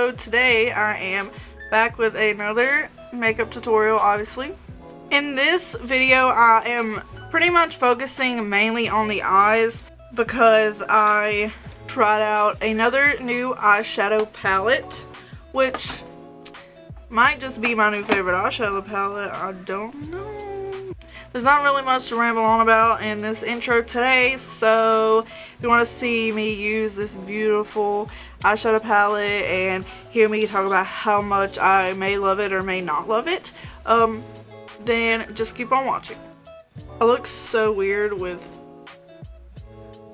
So today I am back with another makeup tutorial, obviously. In this video I am pretty much focusing mainly on the eyes because I tried out another new eyeshadow palette, which might just be my new favorite eyeshadow palette. I don't know. There's not really much to ramble on about in this intro today, so if you want to see me use this beautiful eyeshadow palette and hear me talk about how much I may love it or may not love it, then just keep on watching. I look so weird with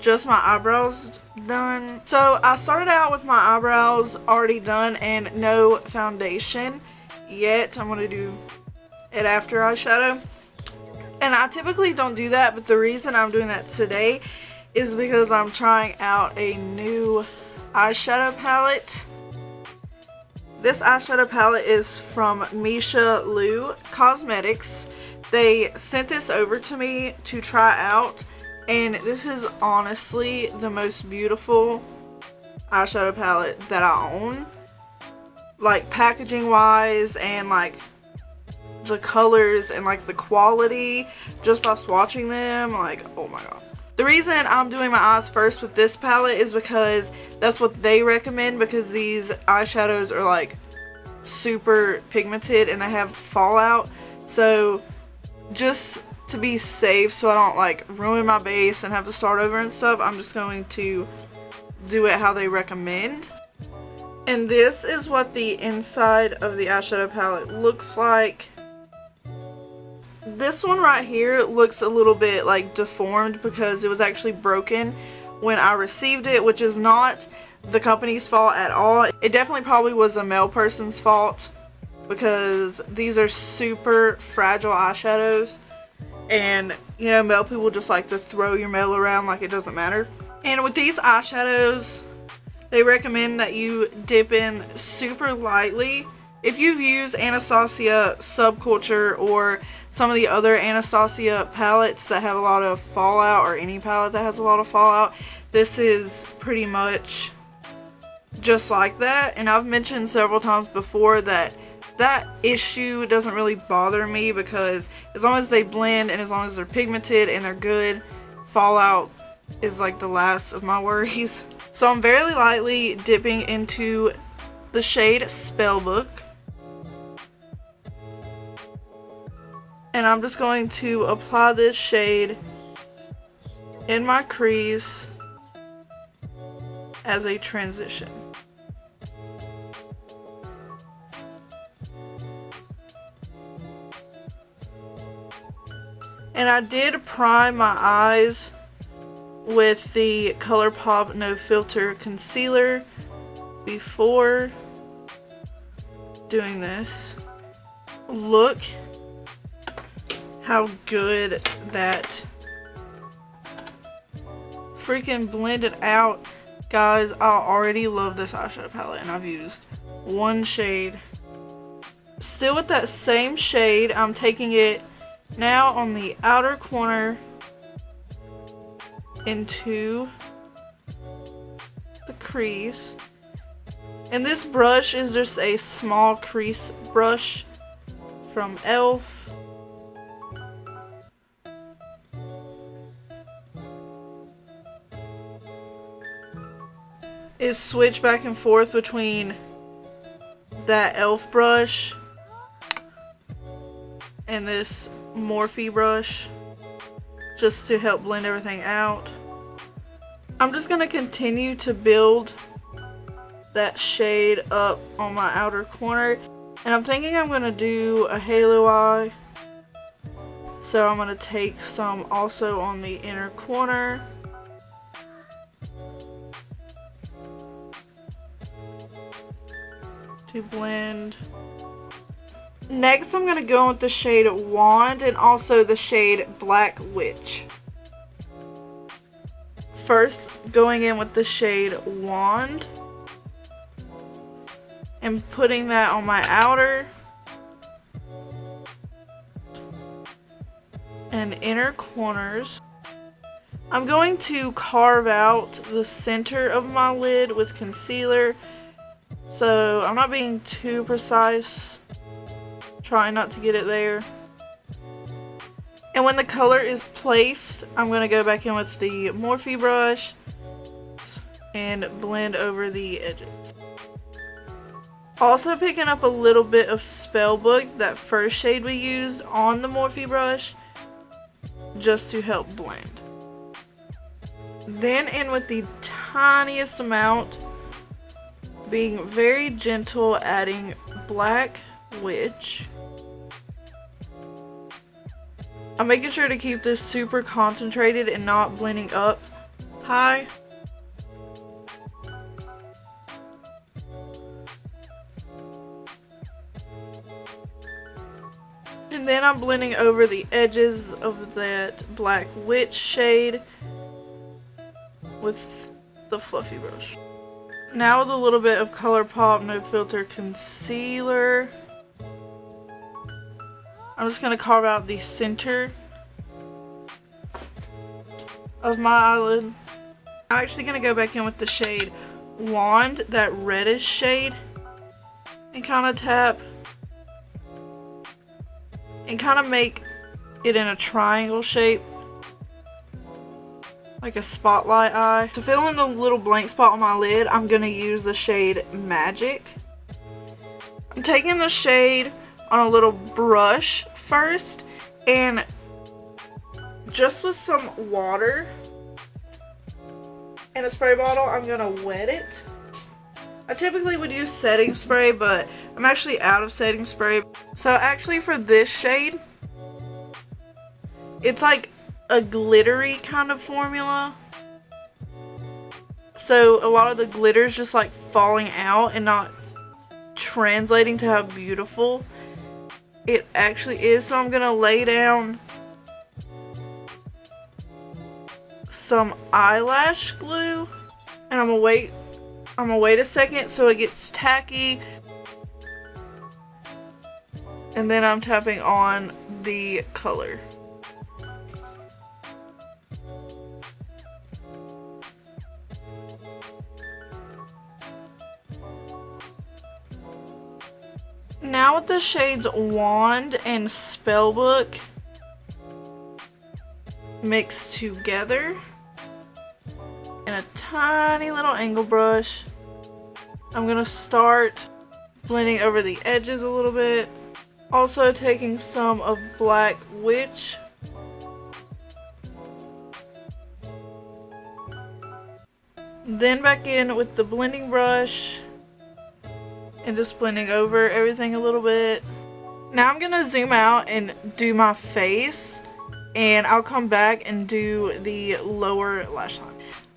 just my eyebrows done. So I started out with my eyebrows already done and no foundation yet. I'm going to do it after eyeshadow. And I typically don't do that, but the reason I'm doing that today is because I'm trying out a new eyeshadow palette. This eyeshadow palette is from Meesha Cosmetics. They sent this over to me to try out, and this is honestly the most beautiful eyeshadow palette that I own. Like packaging wise and like the colors and like the quality just by swatching them, like, oh my god. The reason I'm doing my eyes first with this palette is because that's what they recommend, because these eyeshadows are like super pigmented and they have fallout. So just to be safe, so I don't like ruin my base and have to start over and stuff, I'm just going to do it how they recommend. And this is what the inside of the eyeshadow palette looks like. This one right here looks a little bit like deformed because it was actually broken when I received it, which is not the company's fault at all. It definitely probably was a male person's fault because these are super fragile eyeshadows, and you know, male people just like to throw your mail around like it doesn't matter. And with these eyeshadows, they recommend that you dip in super lightly. If you've used Anastasia Subculture or some of the other Anastasia palettes that have a lot of fallout, or any palette that has a lot of fallout, this is pretty much just like that. And I've mentioned several times before that that issue doesn't really bother me, because as long as they blend and as long as they're pigmented and they're good, fallout is like the last of my worries. So I'm very lightly dipping into the shade Spellbook. And I'm just going to apply this shade in my crease as a transition. And I did prime my eyes with the ColourPop No Filter Concealer before doing this. Look how good that freaking blended out. Guys, I already love this eyeshadow palette and I've used one shade. Still with that same shade, I'm taking it now on the outer corner into the crease. And this brush is just a small crease brush from e.l.f. Is switch back and forth between that e.l.f. brush and this Morphe brush just to help blend everything out. I'm just going to continue to build that shade up on my outer corner, and I'm thinking I'm going to do a halo eye, so I'm going to take some also on the inner corner. To blend. Next I'm going to go with the shade Wand and also the shade Black Witch. First going in with the shade Wand and putting that on my outer and inner corners. I'm going to carve out the center of my lid with concealer So I'm not being too precise, trying not to get it there. And when the color is placed, I'm going to go back in with the Morphe brush and blend over the edges. Also picking up a little bit of Spellbook, that first shade we used, on the Morphe brush, just to help blend. Then in with the tiniest amount, being very gentle, adding Black Witch. I'm making sure to keep this super concentrated and not blending up high. And then I'm blending over the edges of that Black Witch shade with the fluffy brush. Now with a little bit of ColourPop No Filter concealer, I'm just going to carve out the center of my eyelid. I'm actually going to go back in with the shade Wand, that reddish shade, and kind of tap and kind of make it in a triangle shape, like a spotlight eye. To fill in the little blank spot on my lid, I'm going to use the shade Magic. I'm taking the shade on a little brush first, and just with some water and a spray bottle, I'm going to wet it. I typically would use setting spray, but I'm actually out of setting spray. So actually for this shade, it's like a glittery kind of formula. So a lot of the glitter is just like falling out and not translating to how beautiful it actually is. So I'm going to lay down some eyelash glue, and I'm gonna wait a second so it gets tacky, and then I'm tapping on the color. Now with the shades Wand and Spellbook mixed together in a tiny little angle brush, I'm gonna start blending over the edges a little bit. Also taking some of Black Witch then back in with the blending brush and just blending over everything a little bit. Now I'm gonna zoom out and do my face, and I'll come back and do the lower lash line.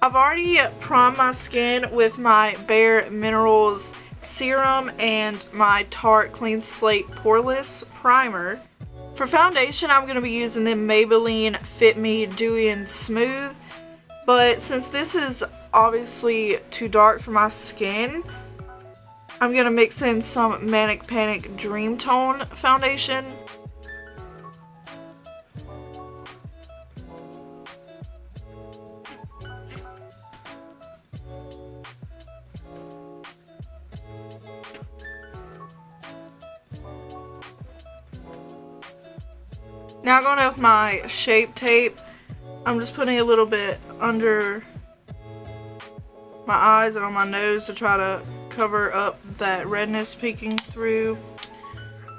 I've already primed my skin with my Bare Minerals serum and my Tarte Clean Slate Poreless primer. For foundation, I'm going to be using the Maybelline Fit Me Dewy and Smooth, but since this is obviously too dark for my skin, I'm going to mix in some Manic Dreamtone foundation. Now going in with my Shape Tape, I'm just putting a little bit under my eyes and on my nose to try to cover up that redness peeking through.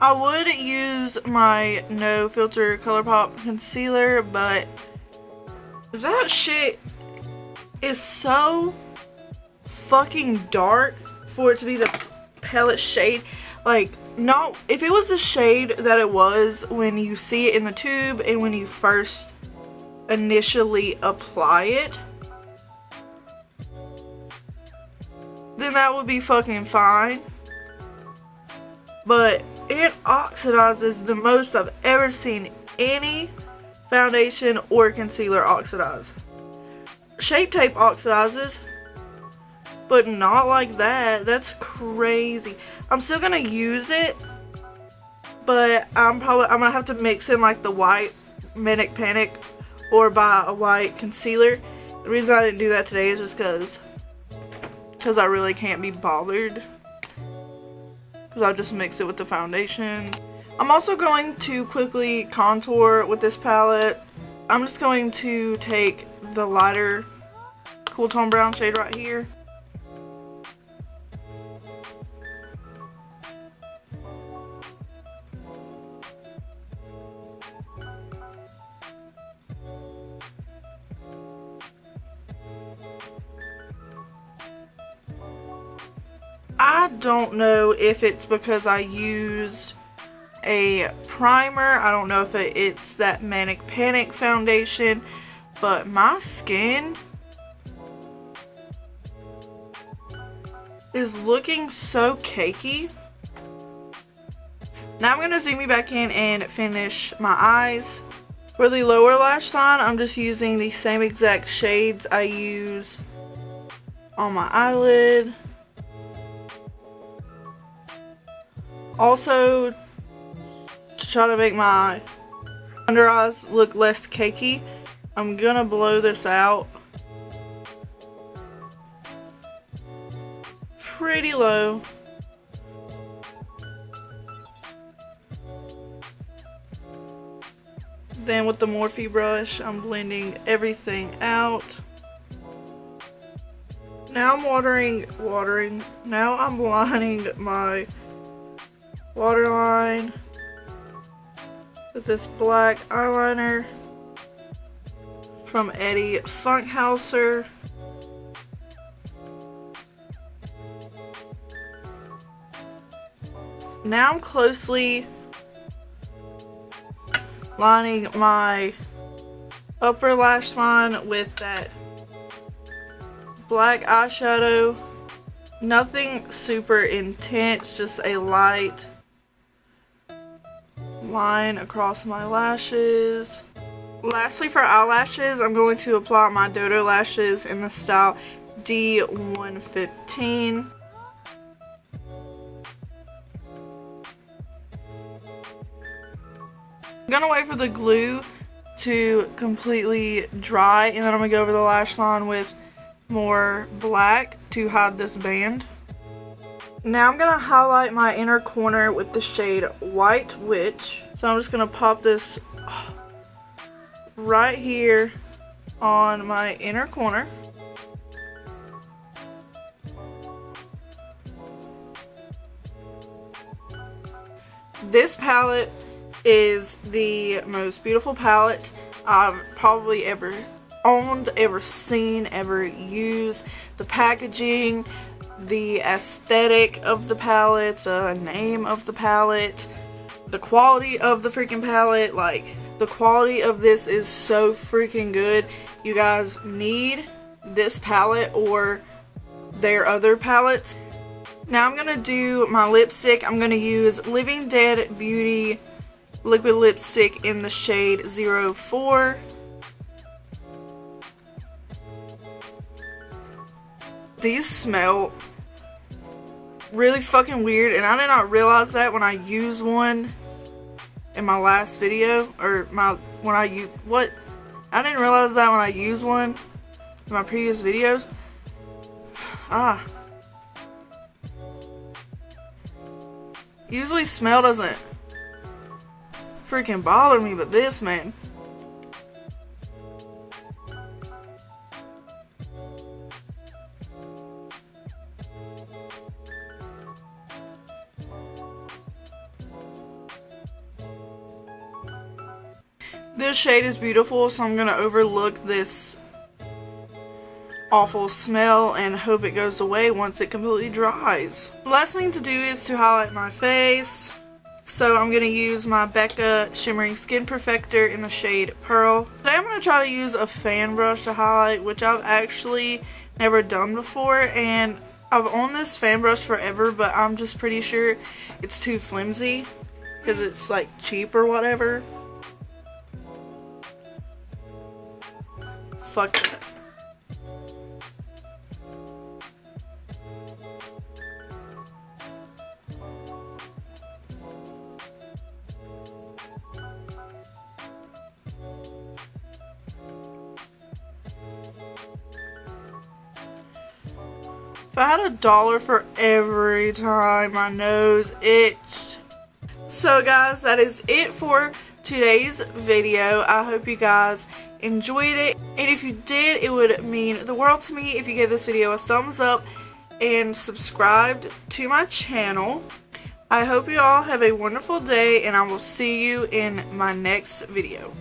I would use my No Filter ColourPop concealer, but that shit is so fucking dark for it to be the palette shade. Like, not if it was the shade that it was when you see it in the tube and when you first initially apply it, then that would be fucking fine. But it oxidizes the most I've ever seen any foundation or concealer oxidize. Shape Tape oxidizes, but not like that. That's crazy. I'm still gonna use it, but I'm gonna have to mix in like the white Manic or buy a white concealer. The reason I didn't do that today is just because I really can't be bothered because I'll just mix it with the foundation. I'm also going to quickly contour with this palette. I'm just going to take the lighter cool tone brown shade right here. I don't know if it's because I used a primer. I don't know if it's that Manic Panic foundation, but my skin is looking so cakey. Now I'm going to zoom you back in and finish my eyes. For the lower lash line, I'm just using the same exact shades I use on my eyelid. Also, to try to make my under eyes look less cakey, I'm gonna blow this out pretty low. Then with the Morphe brush, I'm blending everything out. Now I'm now I'm lining my waterline with this black eyeliner from Eddie Funkhouser. Now I'm closely lining my upper lash line with that black eyeshadow. Nothing super intense, just a light line across my lashes. Lastly, for eyelashes, I'm going to apply my Dodo Lashes in the style D115. I'm gonna wait for the glue to completely dry, and then I'm gonna go over the lash line with more black to hide this band. Now I'm gonna highlight my inner corner with the shade White Witch. So I'm just gonna pop this right here on my inner corner. This palette is the most beautiful palette I've probably ever owned, ever seen, ever used. The packaging, the aesthetic of the palette, the name of the palette, the quality of the freaking palette. Like, the quality of this is so freaking good. You guys need this palette or their other palettes. Now I'm gonna do my lipstick. I'm gonna use Living Dead Beauty liquid lipstick in the shade 04. These smell really fucking weird, and I did not realize that when I used one in my last video, or I didn't realize that when I used one in my previous videos. Usually smell doesn't freaking bother me, but this, man. This shade is beautiful, so I'm going to overlook this awful smell and hope it goes away once it completely dries. The last thing to do is to highlight my face. So I'm going to use my Becca Shimmering Skin Perfector in the shade Pearl. Today I'm going to try to use a fan brush to highlight, which I've actually never done before, and I've owned this fan brush forever, but I'm just pretty sure it's too flimsy because it's like cheap or whatever. Fuck that. If I had $1 for every time my nose itched. So guys, that is it for today's video. I hope you guys enjoyed it, and if you did, it would mean the world to me if you gave this video a thumbs up and subscribed to my channel. I hope you all have a wonderful day, and I will see you in my next video.